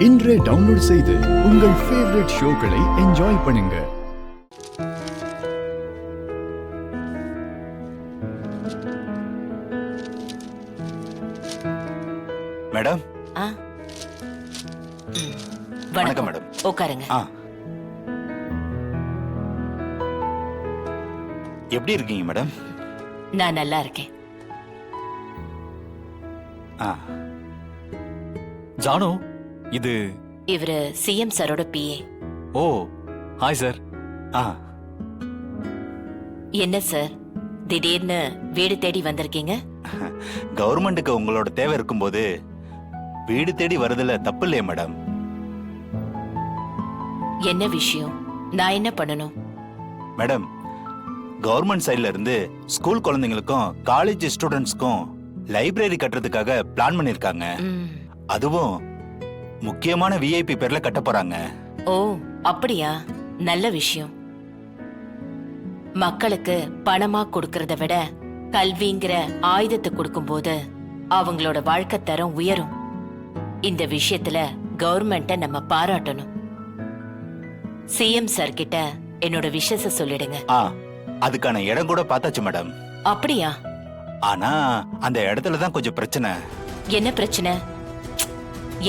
இன்றே டவுன்லோட் செய்து உங்கள் ஃபேவரட் ஷோக்களை என்ஜாய் பண்ணுங்க. மேடம். வணக்கம் மேடம். உட்காருங்க. எப்படி இருக்கீங்க மேடம்? நான் நல்லா இருக்கேன். ஜானு, இது இவரு சிஎம் சாரோட பிஏ. ஓ, ஹாய் சார். என்ன சார் திடீர்னு வீடு தேடி வந்திருக்கீங்க? கவர்மெண்ட்டுக்கு உங்களோட தேவை இருக்கும்போது வீடு தேடி வருதுல தப்பு இல்லையே மேடம். என்ன விஷயம்? நான் என்ன பண்ணணும்? மேடம், கவர்மெண்ட் சைட்ல இருந்து ஸ்கூல் குழந்தைங்களுக்கும் காலேஜ் ஸ்டூடெண்ட்ஸ்க்கும் லைப்ரரி கட்டுறதுக்காக பிளான் பண்ணிருக்காங்க. அதுவும் முக்கியமான விஐபி பேர்ல கட்ட போறாங்க. ஓ, அப்படியா? நல்ல விஷயம். மக்களுக்கு பணமா கொடுக்கறத விட கல்விங்கிற ஆயுதத்தை கொடுக்கும்போது அவங்களோட வாழ்க்கை தரம் உயரும். இந்த விஷயத்துல கவர்மெண்ட்ட நம்ம பாராட்டணும். சிஎம் சார் கிட்ட என்னோட விஷயத்தை சொல்லிடுங்க. அதுக்கான இடம் கூட பார்த்தாச்சு மேடம். அப்படியா? ஆனா அந்த இடத்துல தான் கொஞ்சம் பிரச்சனை. என்ன பிரச்சனை?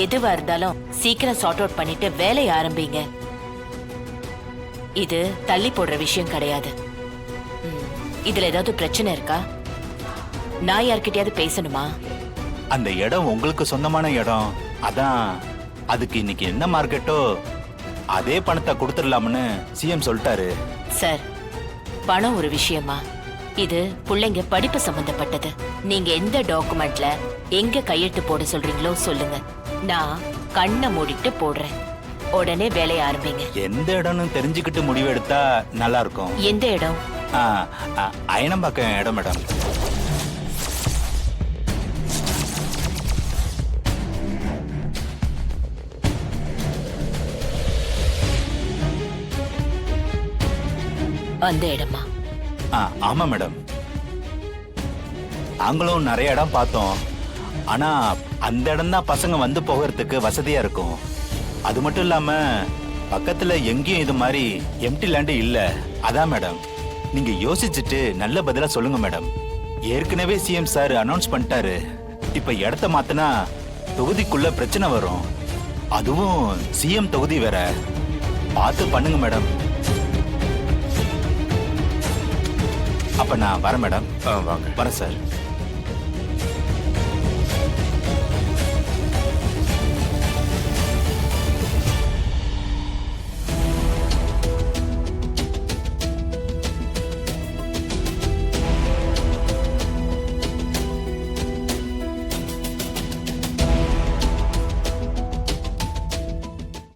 எதுவா இருந்தாலும் சீக்கிரம் சார்ட் அவுட் பண்ணிட்டு வேலையை ஆரம்பிங்க. இது தள்ளி போடுற விஷயம் கிடையாது. இதுல ஏதாவது பிரச்சனை இருக்கா? நான் யார்கிட்டயாவது பேசணுமா? அந்த இடம் உங்களுக்கு சொந்தமான இடம். அதான் அதுக்கு இன்னைக்கு என்ன மார்க்கெட்டோ அதே பணத்தை கொடுத்துடலாம்னு சிஎம் சொல்லிட்டாரு. சார், பணம் ஒரு விஷயமா? இது பிள்ளைங்க படிப்பு சம்பந்தப்பட்டது. நீங்க எந்த டாக்குமெண்ட்ல எங்க கையெழுத்து போட சொல்றீங்களோ சொல்லுங்க. நான் கண்ணை மூடிட்டு போடுறேன். உடனே வேலையை ஆரம்பிங்க. எந்த இடம்னு தெரிஞ்சுக்கிட்டு முடிவு எடுத்தா நல்லா இருக்கும். எந்த இடம்? அயனம்பாக்கம் இடம் மேடம். அந்த இடமா? ஆமா மேடம். நாங்களும் நிறைய இடம் பார்த்தோம். ஆனா அந்த இடம் தான் பசங்க வந்து போகிறதுக்கு வசதியா இருக்கும். அது மட்டும் இல்லாம பக்கத்துல எங்கேயும் இது மாதிரி எம்டி லேண்ட் இல்ல. அதான் மேடம், நீங்க யோசிச்சுட்டு நல்ல பதிலா சொல்லுங்க மேடம். ஏற்கனவே சிஎம் சார் அனௌன்ஸ் பண்ணிட்டாரு. இப்ப இடத்த மாத்தினா தொகுதிக்குள்ள பிரச்சனை வரும். அதுவும் சிஎம் தொகுதி வேற. பார்த்து பண்ணுங்க மேடம். அப்ப நான் வரேன் மேடம். வாங்க. வரேன் சார்.